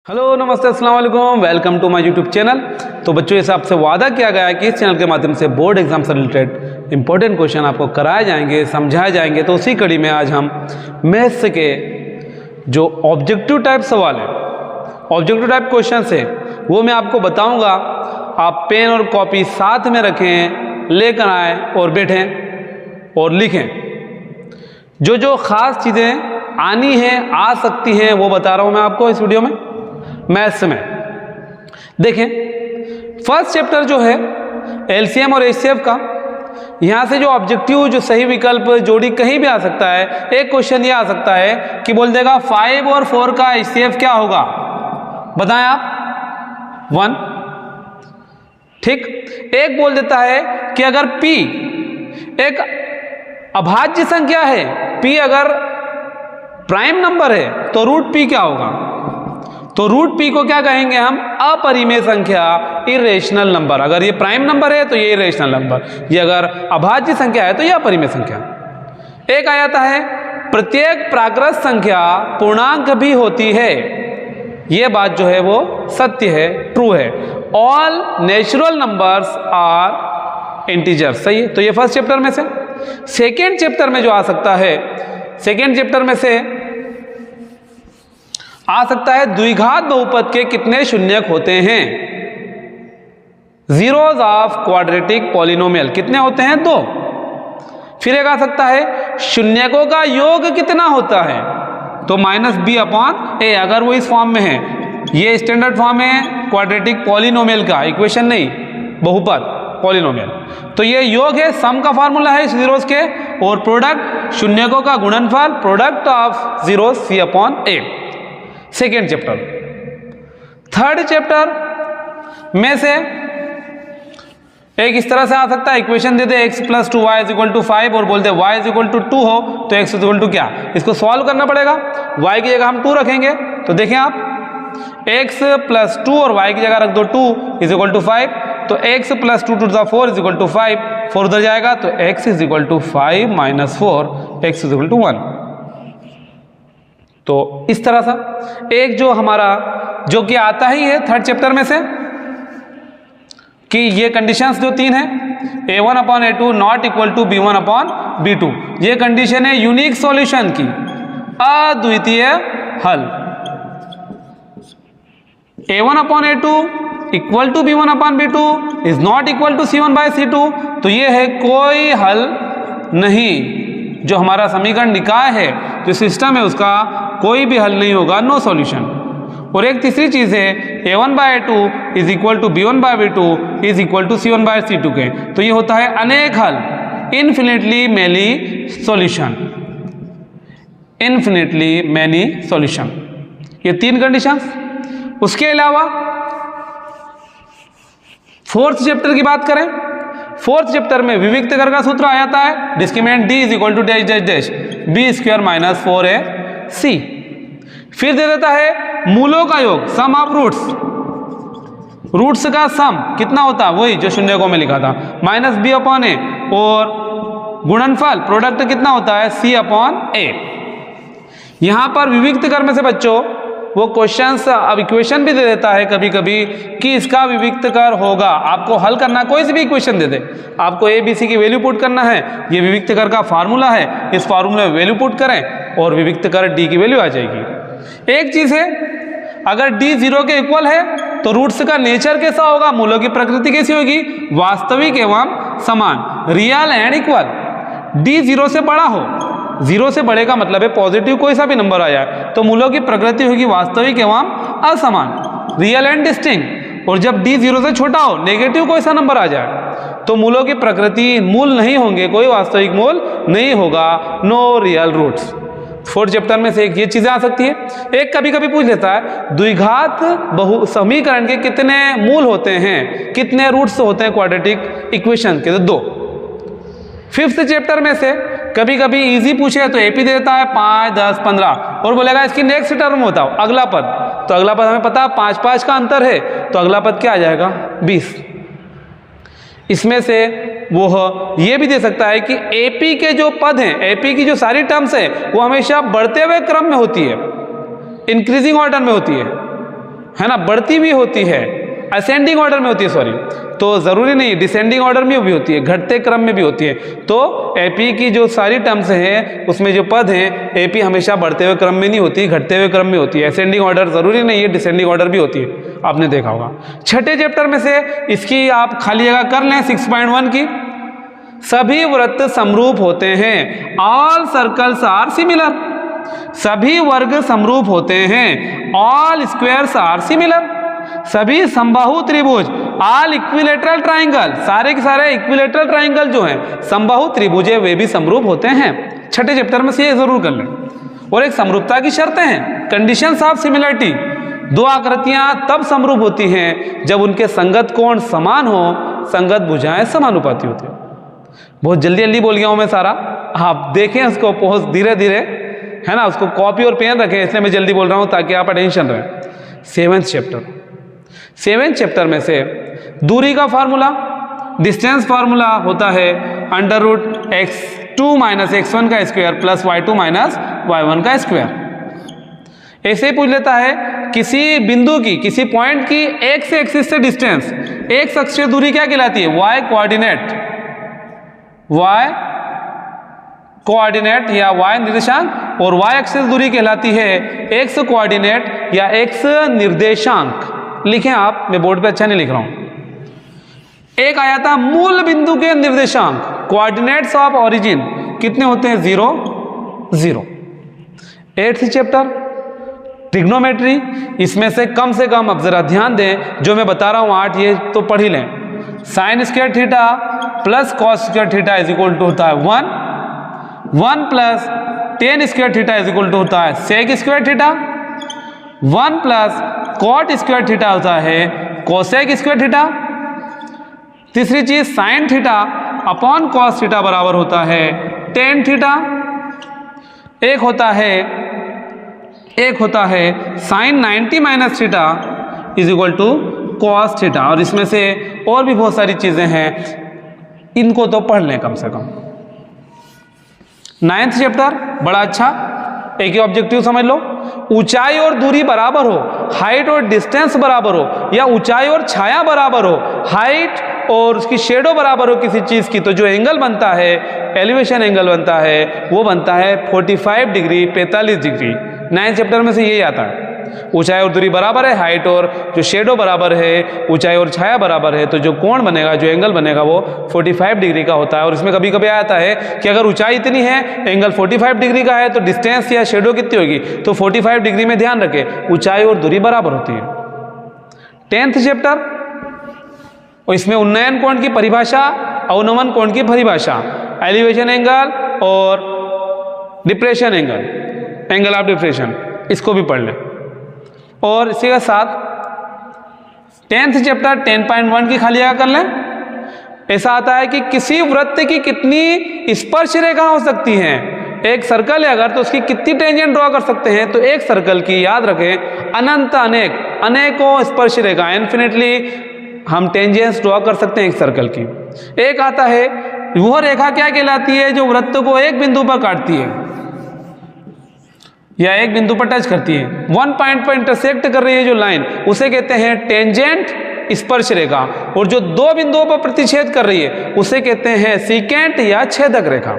Hello नमस्ते अस्सलाम वालेकुम, welcome to my YouTube channel. तो बच्चों, इस आपसे वादा किया गया है कि इस चैनल के माध्यम से बोर्ड एग्जाम से रिलेटेड इंपॉर्टेंट क्वेश्चन आपको कराए जाएंगे, समझाए जाएंगे। तो उसी कड़ी में आज हम मैथ्स के जो ऑब्जेक्टिव टाइप सवाल है, ऑब्जेक्टिव टाइप क्वेश्चन है, वो मैं आपको बताऊँगा। आप पेन और कॉपी साथ में रखें, लेकर आएँ और बैठें और लिखें। जो जो ख़ास चीज़ें आनी हैं, आ सकती हैं, वो बता रहा हूँ मैं आपको इस वीडियो में। मैथ्स में देखें, फर्स्ट चैप्टर जो है एलसीएम और एचसीएफ का, यहाँ से जो ऑब्जेक्टिव, जो सही विकल्प जोड़ी कहीं भी आ सकता है। एक क्वेश्चन ये आ सकता है कि बोल देगा 5 और 4 का एचसीएफ क्या होगा, बताएं आप। 1, ठीक। एक बोल देता है कि अगर P एक अभाज्य संख्या है, P अगर प्राइम नंबर है तो रूट P क्या होगा। तो रूट P को क्या कहेंगे हम, अपरिमेय संख्या, इरेशनल नंबर। अगर ये प्राइम नंबर है तो ये इरेशनल नंबर, ये अगर अभाज्य संख्या है तो ये अपरिमेय संख्या। एक आ जाता है प्रत्येक प्राकृत संख्या पूर्णांक भी होती है। ये बात जो है वो सत्य है, ट्रू है। All natural numbers are integer, सही है। तो ये फर्स्ट चैप्टर में से। सेकेंड चैप्टर में जो आ सकता है, सेकेंड चैप्टर में से आ सकता है द्विघात बहुपद के कितने शून्यक होते हैं। जीरोज ऑफ क्वाड्रेटिक पॉलिनोमियल कितने होते हैं, 2। फिर एक आ सकता है शून्यकों का योग कितना होता है, तो -b/a। अगर वो इस फॉर्म में है, ये स्टैंडर्ड फॉर्म है क्वाड्रेटिक पॉलिनोमियल का, इक्वेशन नहीं, बहुपद पॉलिनोमियल। तो ये योग है, सम का फार्मूला है जीरोस के, और प्रोडक्ट शून्यकों का गुणनफल, product of zeros c/a। Second chapter. Third chapter में से एक इस तरह से आ सकता है, इक्वेशन दे दे x + 2y = 5 और बोलते y = 2 हो तो x = क्या, इसको सॉल्व करना पड़ेगा। y की जगह हम 2 रखेंगे, तो देखें आप, x + 2 और y की जगह रख दो 2 = 5, तो x + 2 × 4 = 5, 4 उधर जाएगा तो x = 5 - 4, x = 1। तो इस तरह सा एक जो हमारा जो कि आता ही है थर्ड चैप्टर में से, कि ये कंडीशंस जो 3 हैं, a1/a2 ≠ b1/b2, ये कंडीशन है यूनिक सॉल्यूशन की, अद्वितीय हल। a1/a2 = b1/b2 is not equal to c1/c2, तो ये है कोई हल नहीं। जो हमारा समीकरण निकाय है, जो सिस्टम है, उसका कोई भी हल नहीं होगा, नो सॉल्यूशन। और एक तीसरी चीज है a1/a2 = b1/b2 = c1/c2 के, तो ये होता है अनेक हल, infinitely many solution, infinitely many solution. ये 3 कंडीशंस। उसके अलावा फोर्थ चैप्टर की बात करें, फोर्थ चैप्टर में विविक्त कर का सूत्र आ जाता है, डिस्क्रिमिनेंट d = b² - 4ac। फिर दे देता है मूलों का योग, सम ऑफ रूट्स, रूट्स का सम कितना होता है, वही जो शून्यकों में लिखा था, -b/a, और गुणनफल प्रोडक्ट कितना होता है, c/a। यहां पर विविक्त कर में से बच्चों वो क्वेश्चंस, अब इक्वेशन भी दे देता है कभी कभी कि इसका विविक्त कर होगा। आपको हल करना, कोई सी भी इक्वेशन दे दे, आपको a b c की वैल्यू पुट करना है, ये विविक्त कर का फार्मूला है, इस फार्मूले में वैल्यू पुट करें और विविक्त कर d की वैल्यू आ जाएगी। एक चीज है, अगर d 0 के इक्वल है तो रूट्स का नेचर कैसा होगा, मूलों की प्रकृति कैसी होगी, वास्तविक एवं समान, रियल एंड इक्वल। d 0 से बड़ा हो, 0 से बड़े का मतलब है पॉजिटिव कोई सा भी नंबर आ जाए, तो मूलों की प्रकृति होगी वास्तविक एवं असमान, रियल एंड डिस्टिंक्ट। और जब d 0 से छोटा हो, नेगेटिव कोई सा नंबर आ जाए, तो मूलों की प्रकृति मूल नहीं होंगे, कोई वास्तविक मूल नहीं होगा, no real roots. Fourth chapter में से एक ये चीजें आ सकती है। एक कभी कभी पूछ लेता है द्विघात बहु समीकरण के कितने मूल होते हैं, कितने रूट्स होते हैं क्वाड्रेटिक इक्वेशन के, तो 2। फिफ्थ चैप्टर में से कभी कभी इजी पूछे तो एपी देता है 5, 10, 15 और बोलेगा इसकी नेक्स्ट टर्म बताओ, अगला पद। तो अगला पद हमें पता है 5, 5 का अंतर है, तो अगला पद क्या आ जाएगा, 20। इसमें से वो ये भी दे सकता है कि एपी के जो पद हैं, एपी की जो सारी टर्म्स है, वो हमेशा बढ़ते हुए क्रम में होती है, इंक्रीजिंग ऑर्डर में होती है। है ना, बढ़ती भी होती है, असेंडिंग ऑर्डर में होती है, सॉरी, तो ज़रूरी नहीं, डिसेंडिंग ऑर्डर में भी होती है, घटते क्रम में भी होती है। तो एपी की जो सारी टर्म्स हैं उसमें जो पद हैं, एपी हमेशा बढ़ते हुए क्रम में नहीं होती, घटते हुए क्रम में होती है। असेंडिंग ऑर्डर ज़रूरी नहीं है, डिसेंडिंग ऑर्डर भी होती है, आपने देखा होगा। छठे चैप्टर में से इसकी आप खाली जगह कर लें 6.1 की, सभी वृत्त समरूप होते हैं, ऑल सर्कल्स आर सिमिलर, सभी वर्ग समरूप होते हैं, ऑल स्क्वायर्स आर सिमिलर, सभी समबाहु त्रिभुज, ऑल इक्विलेटरल ट्राइंगल, सारे के सारे इक्विलेटरल ट्राइंगल जो हैं समबाहु त्रिभुज है वे भी समरूप होते हैं। छठे चैप्टर में से ये जरूर कर लें। और एक समरूपता की शर्तें हैं, कंडीशंस ऑफ सिमिलरिटी, दो आकृतियां तब समरूप होती हैं जब उनके संगत कोण समान हो, संगत भुजाएं समानुपाती होती है। बहुत जल्दी जल्दी बोल गया हूं मैं सारा, आप देखें उसको बहुत धीरे धीरे, है ना, उसको कॉपी और पेन रखें, इसलिए मैं जल्दी बोल रहा हूं ताकि आप अटेंशन रहे। सेवेंथ चैप्टर में से दूरी का फार्मूला, डिस्टेंस फार्मूला होता है √x2 - x1 का स्क्वायर प्लस y2 - y1 का स्क्वायर। ऐसे ही पूछ लेता है किसी बिंदु की, किसी पॉइंट की x एक्सिस से डिस्टेंस, x अक्ष से दूरी क्या कहलाती है, y कोऑर्डिनेट या y निर्देशांक, और y अक्ष से दूरी कहलाती है x कोऑर्डिनेट या x निर्देशांक। लिखें आप, मैं बोर्ड पे अच्छा नहीं लिख रहा हूं। एक आया था मूल बिंदु के निर्देशांक, कोऑर्डिनेट्स ऑफ ओरिजिन कितने होते हैं, 0 0। 8th चैप्टर ट्रिग्नोमेट्री, इसमें से कम अब जरा ध्यान दें जो मैं बता रहा हूं 8 ये तो पढ़ ही लें। Sine square theta plus cos square theta is equal to होता है 1 plus tan square theta is equal to होता है sec square theta, 1 plus cot square theta होता है कोसेक स्क्वायर थीटा। तीसरी चीज sine theta upon cos theta बराबर होता है टेन थीटा। एक होता है sine 90 minus theta is equal to cos theta. और इसमें से और भी बहुत सारी चीजें हैं, इनको तो पढ़ लें कम से कम। 9th चैप्टर बड़ा अच्छा, एक ही ऑब्जेक्टिव समझ लो, ऊंचाई और दूरी बराबर हो, हाइट और डिस्टेंस बराबर हो, या ऊंचाई और छाया बराबर हो, हाइट और उसकी शेडो बराबर हो किसी चीज की, तो जो एंगल बनता है, एलिवेशन एंगल बनता है, वो बनता है 45 डिग्री 45 डिग्री। 9th चैप्टर में से यही आता है, ऊंचाई और दूरी बराबर है, हाइट और जो शेडो बराबर है, ऊंचाई और छाया बराबर है, तो जो कोण बनेगा, जो एंगल बनेगा वो 45 डिग्री का होता है। और इसमें कभी कभी आता है कि अगर ऊंचाई इतनी है, एंगल 45 डिग्री का है, तो डिस्टेंस या शेडो कितनी होगी, तो 45 डिग्री में ध्यान रखें ऊंचाई और दूरी बराबर होती है। 10th चैप्टर, और इसमें उन्नयन कोण की परिभाषा, अवनमन कोण की परिभाषा, एलिवेशन एंगल और depression angle, angle of depression, इसको भी पढ़ लें। और इसी के साथ 10th चैप्टर 10.1 की खाली जगह कर लें। ऐसा आता है कि किसी वृत्त की कितनी स्पर्श रेखा हो सकती हैं। एक सर्कल है अगर, तो उसकी कितनी टेंजेंट ड्रॉ कर सकते हैं, तो एक सर्कल की याद रखें अनंत अनेकों स्पर्श रेखा, इन्फिनिटली हम टेंजेंट्स ड्रॉ कर सकते हैं एक सर्कल की। एक आता है वह रेखा क्या कहलाती है जो वृत्त को एक बिंदु पर काटती है या एक बिंदु पर टच करती है, वन पॉइंट पर इंटरसेक्ट कर रही है जो लाइन, उसे कहते हैं टेंजेंट स्पर्श रेखा। और जो दो बिंदुओं पर प्रतिच्छेद कर रही है उसे कहते हैं सीकेंट या छेदक रेखा।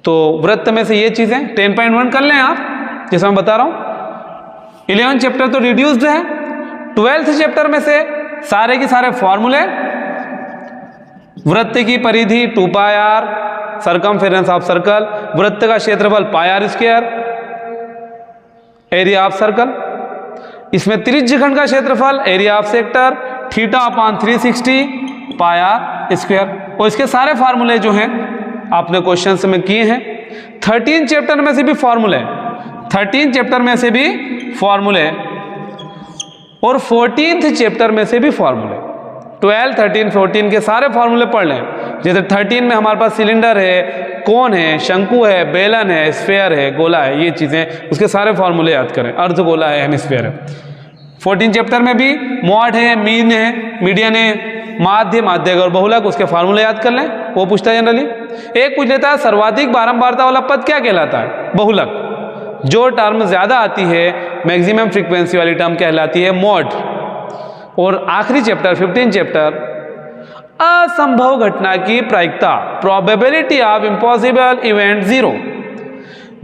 तो वृत्त में से ये चीजें 10.1 कर लें आप, जैसा मैं बता रहा हूं। 11th चैप्टर तो रिड्यूस्ड है। 12th चैप्टर में से सारे के सारे फॉर्मूले, वृत्त की परिधि 2πr, सर्कमफेरेंस ऑफ सर्कल, वृत्त का क्षेत्रफल πr square, area of circle, इसमें त्रिज्यखंड का क्षेत्रफल, area of sector, θ/360 πr square. और इसके सारे फार्मूले जो हैं आपने क्वेश्चन में किए हैं। 13 चैप्टर में से भी फॉर्मूले, 13 चैप्टर में से भी फॉर्मूले, और 14th चैप्टर में से भी फॉर्मूले। 12, 13, 14 के सारे फॉर्मूले पढ़ लें। जैसे 13 में हमारे पास सिलेंडर है, कोन है, शंकु है, बेलन है, स्फेयर है, गोला है, ये चीजें, उसके सारे फॉर्मूले याद करें। अर्धगोला है, हेमिस्फेयर है। 14 चैप्टर में भी मॉड है, मीन है, मीडियन है, माध्य, माध्यक और बहुलक, उसके फॉर्मूले याद कर लें, वो पूछता है जनरली। एक पूछ लेता है सर्वाधिक बारंबारता वाला पद क्या कहलाता है, बहुलक। जो टर्म ज़्यादा आती है मैक्सिमम फ्रीक्वेंसी वाली टर्म कहलाती है मॉड। और आखिरी चैप्टर 15 चैप्टर, असंभव घटना की प्रायिकता, प्रोबेबिलिटी ऑफ इम्पॉसिबल इवेंट 0।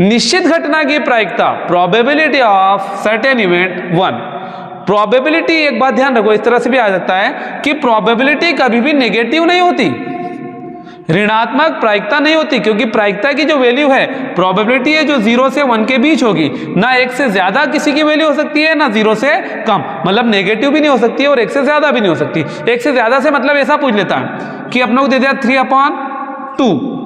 निश्चित घटना की प्रायिकता, probability of certain event 1। Probability, एक बात ध्यान रखो, इस तरह से भी आ सकता है कि प्रोबेबिलिटी कभी भी नेगेटिव नहीं होती, ऋणात्मक प्रायिकता नहीं होती, क्योंकि प्रायिकता की जो वैल्यू है, प्रोबेबिलिटी है जो 0 से 1 के बीच होगी, ना 1 से ज्यादा किसी की वैल्यू हो सकती है, ना 0 से कम, मतलब नेगेटिव भी नहीं हो सकती है और 1 से ज्यादा भी नहीं हो सकती। 1 से ज्यादा से मतलब ऐसा पूछ लेता है कि अपने को दे दिया 3/2,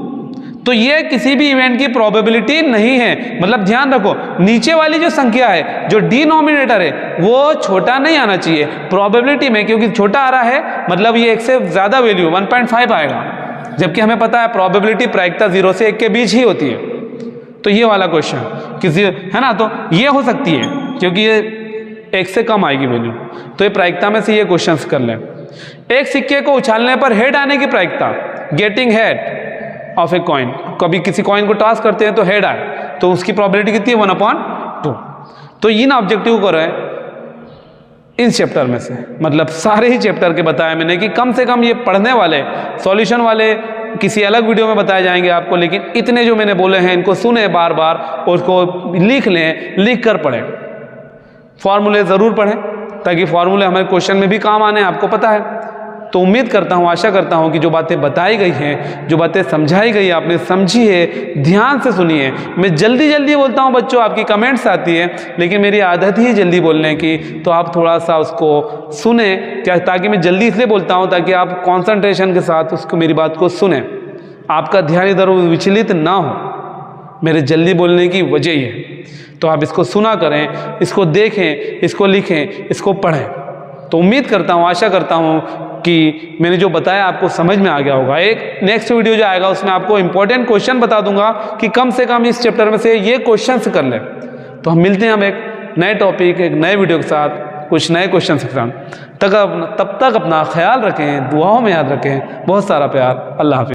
तो ये किसी भी इवेंट की प्रोबेबिलिटी नहीं है। मतलब ध्यान रखो, नीचे वाली जो संख्या है, जो डिनोमिनेटर है, वो छोटा नहीं आना चाहिए प्रोबेबिलिटी में, क्योंकि छोटा आ रहा है मतलब ये 1 से ज्यादा वैल्यू 1.5 आएगा, जबकि हमें पता है प्रोबेबिलिटी प्रायिकता 0 से 1 के बीच ही होती है। तो ये वाला क्वेश्चन किसी है ना, तो ये हो सकती है क्योंकि ये 1 से कम आएगी वैल्यू, तो ये प्रायिकता में से ये क्वेश्चन कर लें। एक सिक्के को उछालने पर हेड आने की प्रायिकता, getting head of a coin, कभी किसी कॉइन को टॉस करते हैं तो हेड आए, तो उसकी प्रोबेबिलिटी कितनी है 1/2। तो इन ऑब्जेक्टिव को रहे इस चैप्टर में से, मतलब सारे ही चैप्टर के बताया मैंने कि कम से कम ये पढ़ने वाले, सॉल्यूशन वाले किसी अलग वीडियो में बताए जाएंगे आपको, लेकिन इतने जो मैंने बोले हैं इनको सुने बार बार और उसको लिख लें, लिख कर पढ़ें। फॉर्मूले ज़रूर पढ़ें ताकि फॉर्मूले हमारे क्वेश्चन में भी काम आने, आपको पता है। तो उम्मीद करता हूँ, आशा करता हूँ कि जो बातें बताई गई हैं, जो बातें समझाई गई आपने समझी है, ध्यान से सुनी है। मैं जल्दी जल्दी बोलता हूँ बच्चों, आपकी कमेंट्स आती है, लेकिन मेरी आदत ही जल्दी बोलने की, तो आप थोड़ा सा उसको सुने क्या, ताकि मैं जल्दी इसलिए बोलता हूँ ताकि आप कॉन्सेंट्रेशन के साथ उसको मेरी बात को सुने, आपका ध्यान इधर विचलित ना हो मेरे जल्दी बोलने की वजह ही है। तो आप इसको सुना करें, इसको देखें, इसको लिखें, इसको पढ़ें। तो उम्मीद करता हूँ, आशा करता हूँ कि मैंने जो बताया आपको समझ में आ गया होगा। एक नेक्स्ट वीडियो जो आएगा उसमें आपको इंपॉर्टेंट क्वेश्चन बता दूंगा कि कम से कम इस चैप्टर में से ये क्वेश्चन कर लें। तो हम मिलते हैं हम एक नए टॉपिक, एक नए वीडियो के साथ, कुछ नए क्वेश्चन के साथ। तब तक अपना ख्याल रखें, दुआओं में याद रखें। बहुत सारा प्यार। अल्लाह हाफिज़।